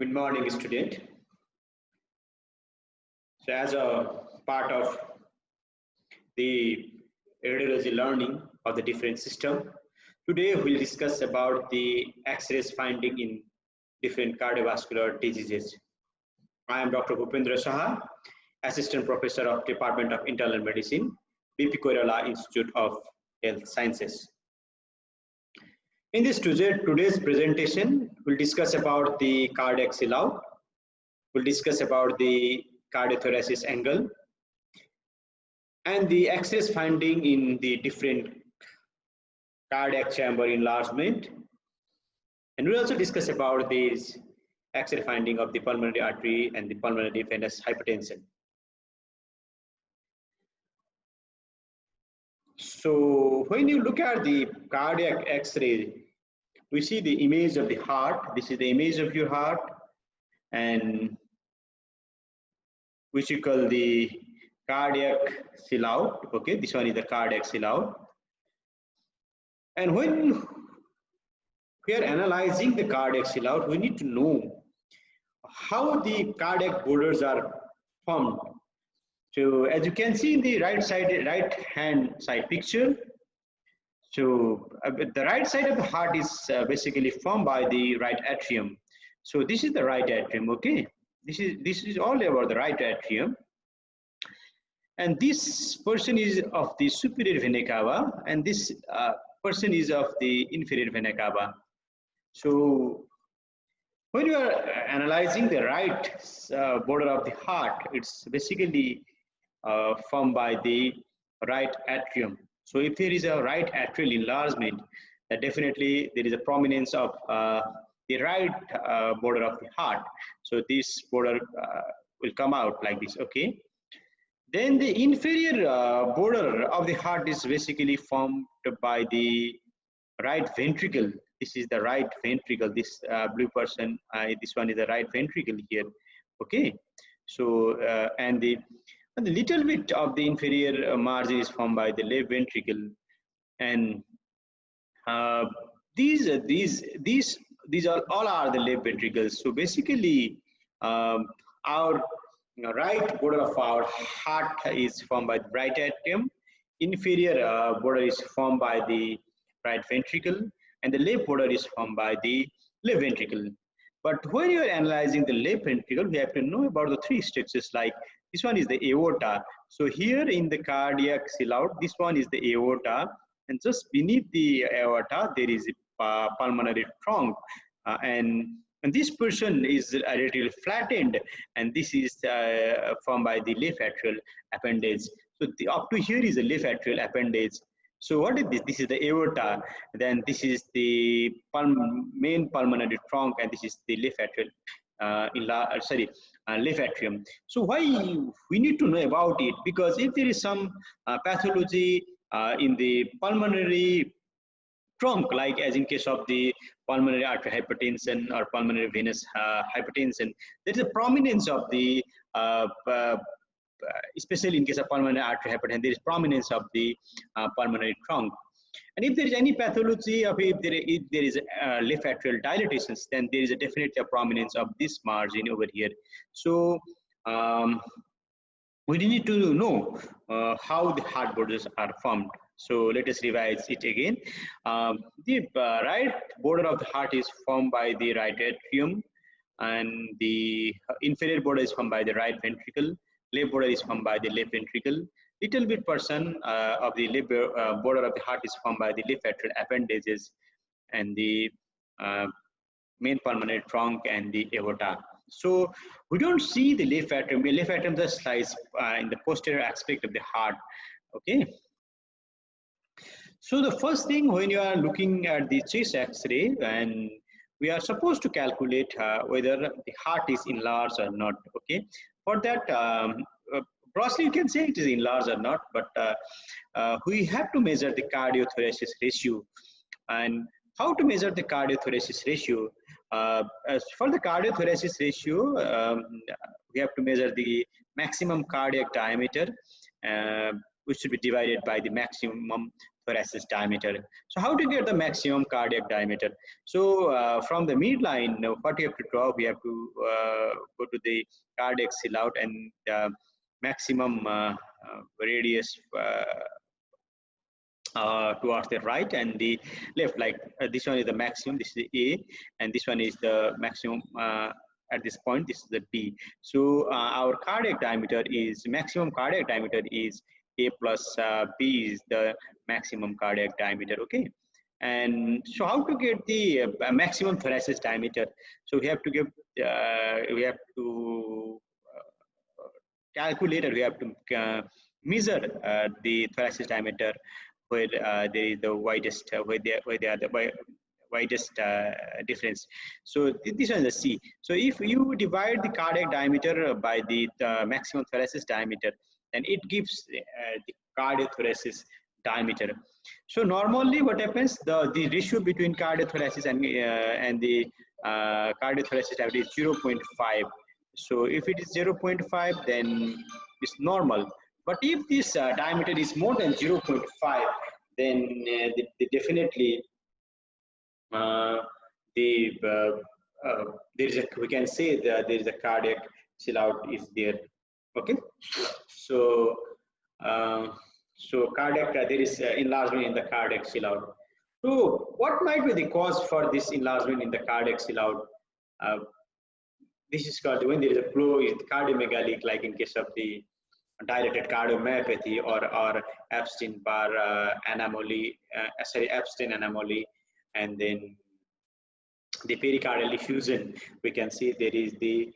Good morning, student. So, as a part of the radiology learning of the different system, today we'll discuss about the X-rays finding in different cardiovascular diseases. I am Dr. Bhupendra Saha, Assistant Professor of Department of Internal Medicine, BP Koirala Institute of Health Sciences. In this today's presentation, we'll discuss about the cardiac sellout. We'll discuss about the cardiothoracic angle and the X-rays finding in the different cardiac chamber enlargement. And we'll also discuss about this X-ray finding of the pulmonary artery and the pulmonary venous hypertension. So when you look at the cardiac X-ray, we see the image of the heart. This is the image of your heart, and which you call the cardiac sellout. Okay, this one is the cardiac sellout. And when we are analyzing the cardiac sellout, we need to know how the cardiac borders are formed. So as you can see in the right hand side picture, so the right side of the heart is basically formed by the right atrium. So this is the right atrium. Okay, this is all about the right atrium, and this person is of the superior vena cava, and this person is of the inferior vena cava. So when you are analyzing the right border of the heart, it's basically formed by the right atrium. So if there is a right atrial enlargement, definitely there is a prominence of the right border of the heart. So this border will come out like this. Okay. Then the inferior border of the heart is basically formed by the right ventricle. This is the right ventricle. This blue person, this one is the right ventricle here. Okay. So and the little bit of the inferior margin is formed by the left ventricle, and these are all are the left ventricles. So basically, our right border of our heart is formed by the right atrium. Inferior border is formed by the right ventricle, and the left border is formed by the left ventricle. But when you are analyzing the left ventricle, we have to know about the three structures. Like this one is the aorta. So here in the cardiac sellout, this one is the aorta, and just beneath the aorta there is a pulmonary trunk, and this person is a little flattened, and this is formed by the left atrial appendage. So up to here is the left atrial appendage. So what is this? This is the aorta. Then this is the main pulmonary trunk, and this is the left atrial, left atrium. So why we need to know about it? Because if there is some pathology in the pulmonary trunk, like as in case of the pulmonary artery hypertension or pulmonary venous hypertension, there is a prominence of the especially in case of pulmonary artery hypertension, there is prominence of the pulmonary trunk. And if there is any pathology of if there is left atrial dilatations, then there is definitely a prominence of this margin over here. So we need to know how the heart borders are formed. So let us revise it again. The right border of the heart is formed by the right atrium, and the inferior border is formed by the right ventricle. Left border is formed by the left ventricle. Little bit portion of the left border of the heart is formed by the left atrial appendages, and the main pulmonary trunk and the aorta. So we don't see the left atrium. The left atrium just lies in the posterior aspect of the heart. Okay. So the first thing when you are looking at the chest X-ray, and we are supposed to calculate whether the heart is enlarged or not. Okay. For that, broadly you can say it is enlarged or not, but we have to measure the cardiothoracic ratio. And how to measure the cardiothoracic ratio? As for the cardiothoracic ratio, we have to measure the maximum cardiac diameter, which should be divided by the maximum thoracic diameter. So how to get the maximum cardiac diameter? So from the midline, what we have to draw, we have to go to the cardiac silhouette and maximum radius towards the right and the left, like this one is the maximum, this is the A, and this one is the maximum at this point, this is the B. So our cardiac diameter is, maximum cardiac diameter is A plus B is the maximum cardiac diameter, okay? And so how to get the maximum thoracic diameter? So we have to give, we have to calculate, or we have to measure the thoracic diameter where there is the widest, where they are the widest difference. So this one is the C. So if you divide the cardiac diameter by the maximum thoracic diameter, then it gives the cardiothoracic diameter. So normally what happens, the ratio between cardiothoracic and the cardiothoracic diameter is 0.5. So if it is 0.5, then it's normal. But if this diameter is more than 0.5, then they definitely there is a, we can say that there is a cardiac silhouette is there. Okay, so so cardiac, there is enlargement in the cardiac silhouette. So what might be the cause for this enlargement in the cardiac silhouette? This is called, when there is a flow, is cardiomegaly, like in case of the dilated cardiomyopathy or Epstein-Barr anomaly, sorry, Epstein anomaly, and then the pericardial effusion. We can see there is the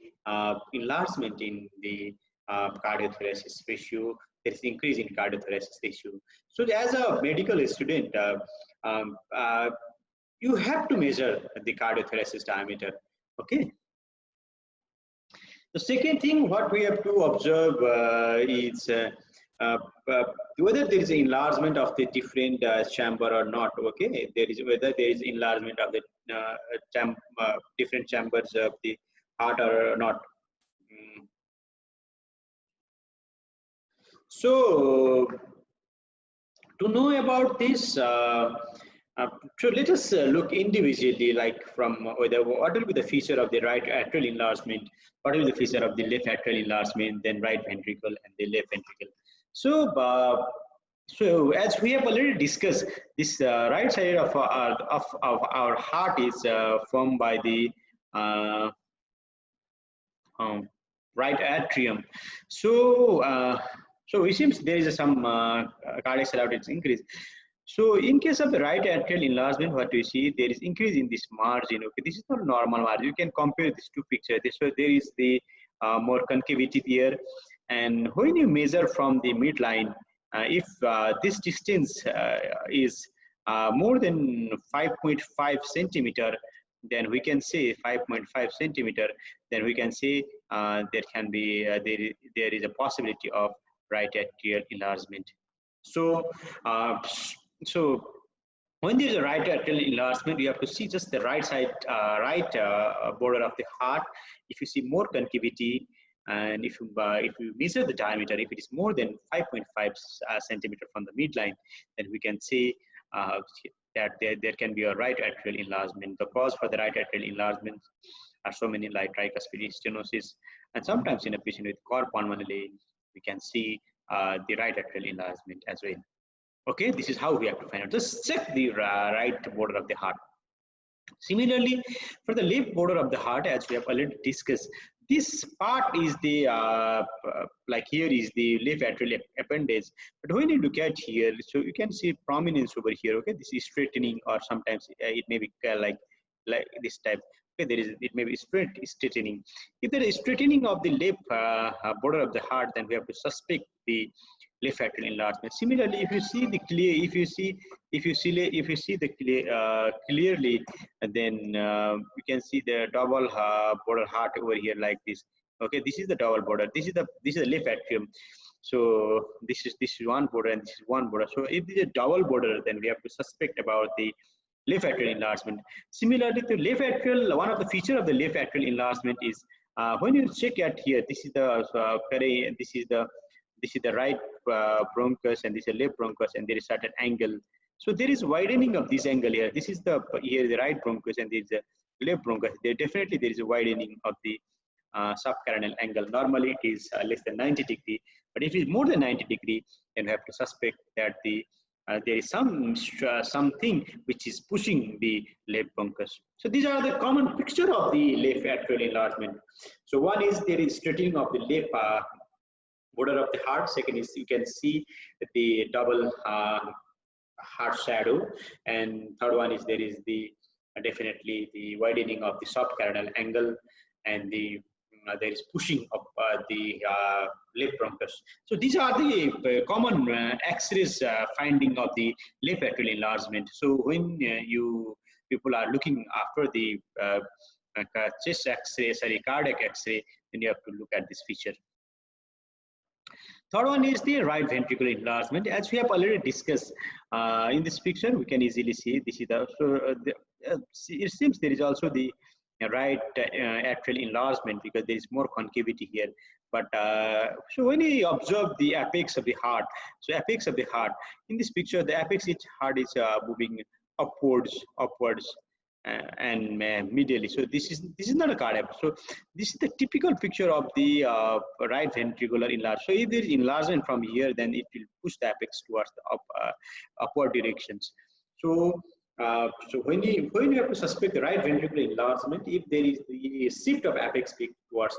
enlargement in the cardiothoracic tissue. There is increase in cardiothoracic tissue. So as a medical student, you have to measure the cardiothoracic diameter. Okay. The second thing what we have to observe is whether there is an enlargement of the different chamber or not. Okay, there is whether there is enlargement of the different chambers of the heart or not. So to know about this, so let us look individually, like from whether what will be the feature of the right atrial enlargement, what will be the feature of the left atrial enlargement, then right ventricle and the left ventricle. So, so as we have already discussed, this right side of our heart is formed by the right atrium. So, so it seems there is some cardiac silhouette increase. So in case of the right atrial enlargement, what we see, there is increase in this margin. Okay, this is not normal margin. You can compare these two pictures. So there is the more concavity there, and when you measure from the midline, if this distance is more than 5.5 centimeter, then we can say 5.5 centimeter. Then we can say there can be there is a possibility of right atrial enlargement. So so when there is a right atrial enlargement, you have to see just the right side, border of the heart. If you see more concavity, and if you measure the diameter, if it is more than 5.5 centimeter from the midline, then we can say that there can be a right atrial enlargement. The cause for the right atrial enlargement are so many, like tricuspid stenosis, and sometimes in a patient with cor pulmonale, we can see the right atrial enlargement as well. Okay, this is how we have to find out. Just check the right border of the heart. Similarly, for the left border of the heart, as we have already discussed, this part is the like here is the left atrial appendage. But when you look at here, so you can see prominence over here. Okay, this is straightening, or sometimes it may be like this type. Okay, there is, it may be straightening. If there is straightening of the left border of the heart, then we have to suspect the left atrial enlargement. Similarly, if you see the clear, if you see the clear, clearly, then you can see the double border heart over here like this. Okay, this is the double border. This is the left atrium. So this is one border and this is one border. So if this is a double border, then we have to suspect about the left atrial enlargement. Similarly to left atrial, one of the feature of the left atrial enlargement is when you check at here, this is the this is the right bronchus, and this is the left bronchus, and there is certain angle So there is widening of this angle here. This is the here the right bronchus and there is a left bronchus. There definitely there is a widening of the subcarinal angle. Normally it is less than 90 degree, but if it is more than 90 degree, then we have to suspect that there is something which is pushing the left bronchus. So these are the common picture of the left atrial enlargement. So one is there is straightening of the left border of the heart. Second is you can see the double heart shadow, and third one is there is the definitely the widening of the subcarinal angle, and there is pushing of the left bronchus. So these are the common X-rays finding of the left atrial enlargement. So when people are looking after the chest X-ray, sorry, cardiac X-ray, then you have to look at this feature. Third one is the right ventricular enlargement. As we have already discussed in this picture, we can easily see this is it seems there is also the right atrial enlargement because there is more concavity here. But so when you observe the apex of the heart, so apex of the heart in this picture, the apex of the heart is moving upwards, and medially. So this is not a cardiac. So this is the typical picture of the right ventricular enlargement. So if there is enlargement from here, then it will push the apex towards the upward directions. So so when you have to suspect the right ventricular enlargement, if there is the shift of apex peak towards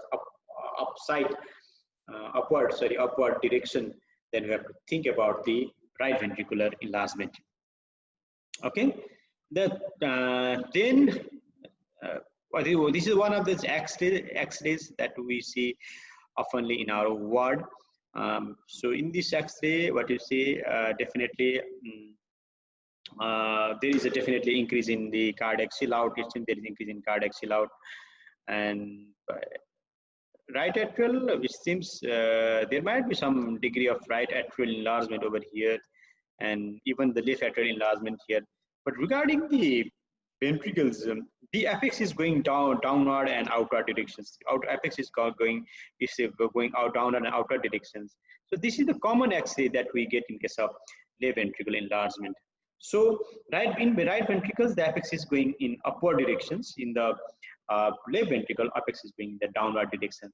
upward direction, then we have to think about the right ventricular enlargement. Okay. Then this is one of the X-rays that we see oftenly in our ward. So in this X-ray, what you see definitely there is a definitely increase in the cardiac seal out. There is increase in cardiac seal out, and right atrial, which seems there might be some degree of right atrial enlargement over here, and even the left atrial enlargement here. But regarding the ventricles, the apex is going downward and outward directions. Apex is going out downward and outward directions. So this is the common X-ray that we get in case of left ventricular enlargement. So in the right ventricles, the apex is going in upward directions. In the left ventricle, apex is going in the downward direction.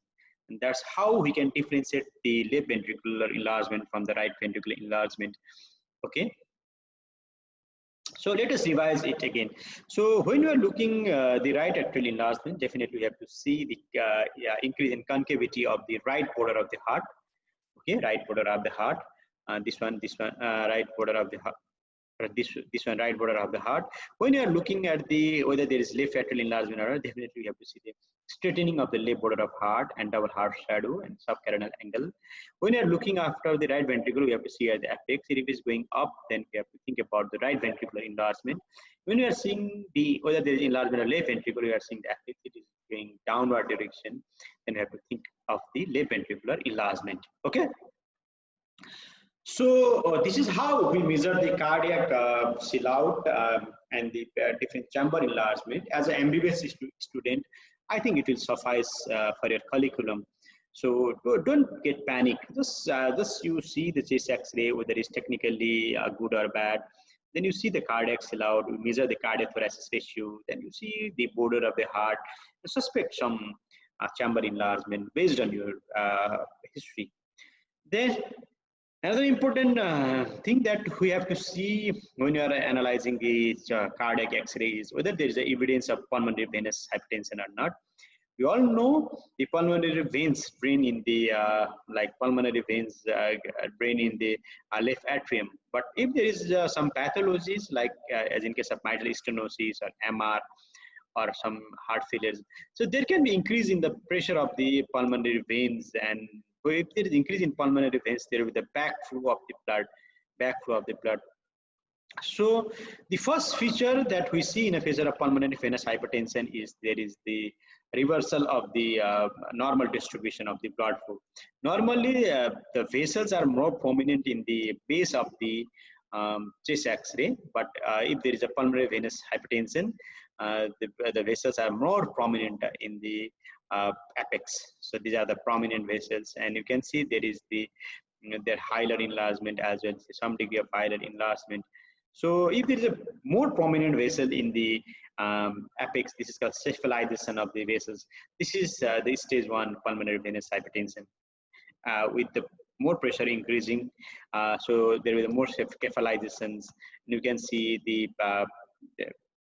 And that's how we can differentiate the left ventricular enlargement from the right ventricular enlargement. Okay. So let us revise it again. So when you are looking the right atrial enlargement, definitely you have to see the increase in concavity of the right border of the heart. Okay, right border of the heart. This one, right border of the heart. This one, right border of the heart. When you are looking at the whether there is left atrial enlargement or not, definitely you have to see the straightening of the left border of heart and double heart shadow and subcarinal angle. When you are looking after the right ventricle, we have to see at the apex. If it is going up, then we have to think about the right ventricular enlargement. When you are seeing whether there is enlargement of left ventricle, you are seeing the apex, it is going downward direction, then we have to think of the left ventricular enlargement. Okay. So this is how we measure the cardiac seal out and the different chamber enlargement. As an MBBS student, I think it will suffice for your curriculum. So don't get panic. Just you see the chest X-ray, whether it's technically good or bad. Then you see the cardiac seal out. You measure the cardiac thoracic ratio. Then you see the border of the heart. You suspect some chamber enlargement based on your history. Then another important thing that we have to see when you are analyzing the cardiac X-ray is whether there is evidence of pulmonary venous hypertension or not. We all know the pulmonary veins drain in the pulmonary veins drain in the left atrium. But if there is some pathologies like as in case of mitral stenosis or MR or some heart failures, so there can be increase in the pressure of the pulmonary veins, and if there is increase in pulmonary veins, there will be the backflow of the blood. So the first feature that we see in a feature of pulmonary venous hypertension is there is the reversal of the normal distribution of the blood flow. Normally, the vessels are more prominent in the base of the chest X-ray, but if there is a pulmonary venous hypertension, the vessels are more prominent in the apex. So these are the prominent vessels, and you can see there is their hilar enlargement as well, some degree of hilar enlargement. So if there is a more prominent vessel in the apex, this is called cephalization of the vessels. This is the stage 1 pulmonary venous hypertension. With the more pressure increasing, so there will be more cephalizations. You can see the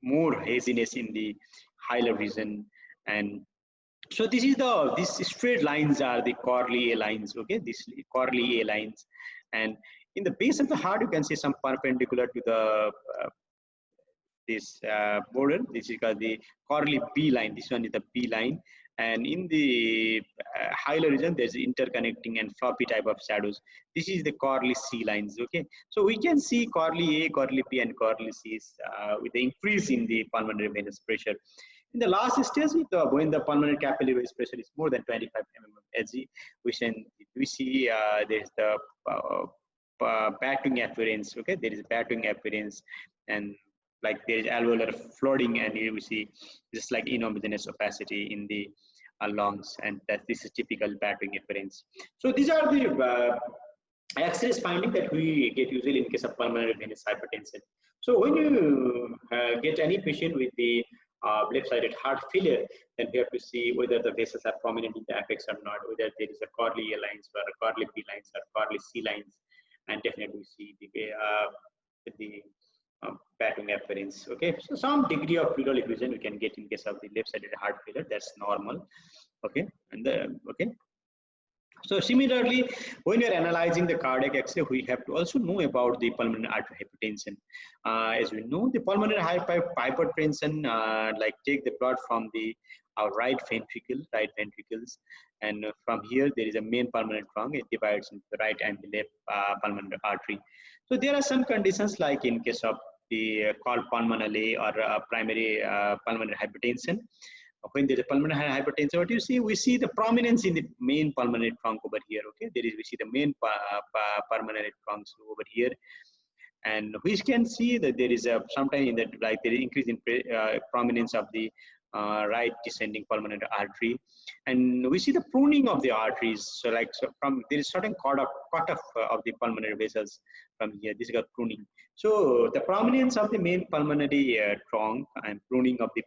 more haziness in the hilar region, and so this is these straight lines are the Corley A lines. Okay, these Corley A lines, and in the base of the heart you can see some perpendicular to the this border. This is called the Corley B line. This one is the B line, and in the hilar region there's interconnecting and floppy type of shadows. This is the Corley C lines. Okay, so we can see Corley A, Corley B, and Corley C with the increase in the pulmonary venous pressure. In the last stage, when the pulmonary capillary venous pressure is more than 25 mm Hg, we see there's the battling appearance. Okay, there is battling appearance, and like there is alveolar flooding, and here we see just like inhomogeneous opacity in the lungs, and that this is typical battling appearance. So these are the X-rays finding that we get usually in case of pulmonary venous hypertension. So when you get any patient with the left-sided heart failure, then we have to see whether the vessels are prominent in the apex or not, whether there is a Corley A lines or a Corley B lines or Corley C lines, and definitely see the battling appearance. Okay, so some degree of pleural effusion we can get in case of the left-sided heart failure. That's normal. Okay, and okay. So similarly, when you're analyzing the cardiac X-ray, we have to also know about the pulmonary arterial hypertension. As we know, the pulmonary hypertension, like take the blood from the right ventricles, and from here there is a main pulmonary trunk. It divides into the right and the left pulmonary artery. So there are some conditions like in case of the called pulmonary or primary pulmonary hypertension. When there is pulmonary hypertension, what you see, we see the prominence in the main pulmonary trunk over here. Okay, we see the main pulmonary trunks over here, and we can see that there is a sometimes in that like there is increase in prominence of the right descending pulmonary artery, and we see the pruning of the arteries. So like from there is certain cut off of the pulmonary vessels from here. This is called pruning. So the prominence of the main pulmonary trunk and pruning of the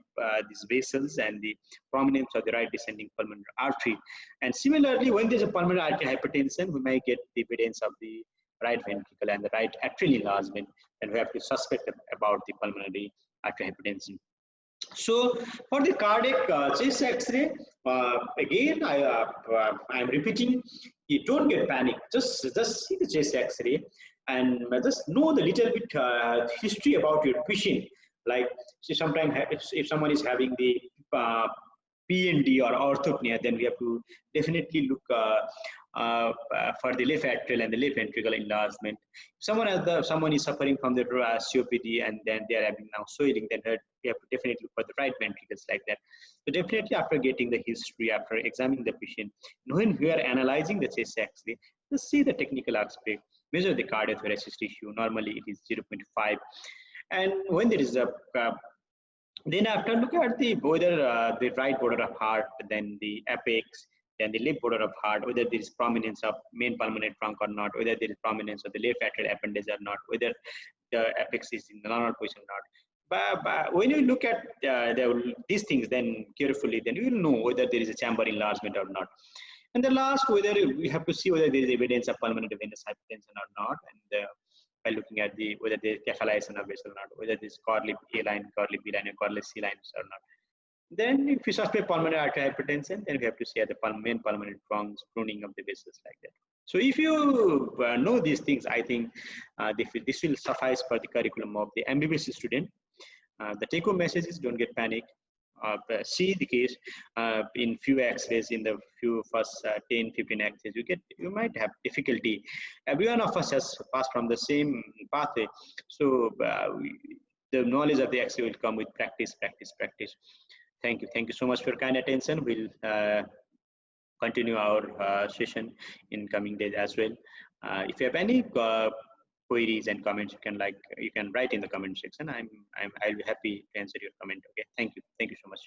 these vessels and the prominence of the right descending pulmonary artery. And similarly, when there is a pulmonary arterial hypertension, we may get the evidence of the right ventricle and the right atrial enlargement, and we have to suspect about the pulmonary arterial hypertension. So for the cardiac chest X-ray, again I am repeating, you don't get panic. Just see the chest X-ray and just know the little bit history about your patient. Like see, sometimes if someone is having the PND or orthopnea, then we have to definitely look for the left atrial and the left ventricle enlargement. If someone is suffering from the COPD and then they are having now swelling, then we have to definitely look for the right ventricles like that. So definitely after getting the history, after examining the patient, when we are analyzing the chest X-ray, let's see the technical aspect, measure the cardiothoracic tissue. Normally it is 0.5, and when there is a then after look at the border, the right border of heart, then the apex, then the left border of heart, whether there is prominence of main pulmonary trunk or not, whether there is prominence of the left atrial appendage or not, whether the apex is in the normal position or not. But when you look at these things then carefully, then you will know whether there is a chamber enlargement or not. And the last, whether we have to see whether there is evidence of pulmonary venous hypertension or not, and by looking at the whether there is cephalization of vessel or not, whether this Corley A line, Corley B line, and Corley C lines or not. Then if we suspect pulmonary arterial hypertension, then we have to see at the main pulmonary trunks, pruning of the vessels like that. So if you know these things, I think this will suffice for the curriculum of the MBBS student. The take-home message is don't get panic. See the case in few X-rays, in the few first 10-15 X-rays, you might have difficulty. Every one of us has passed from the same pathway, so the knowledge of the X-ray will come with practice. Thank you so much for your kind attention. We'll continue our session in coming days as well. If you have any queries and comments, you can write in the comment section. I'll be happy to answer your comment. Okay, thank you so much.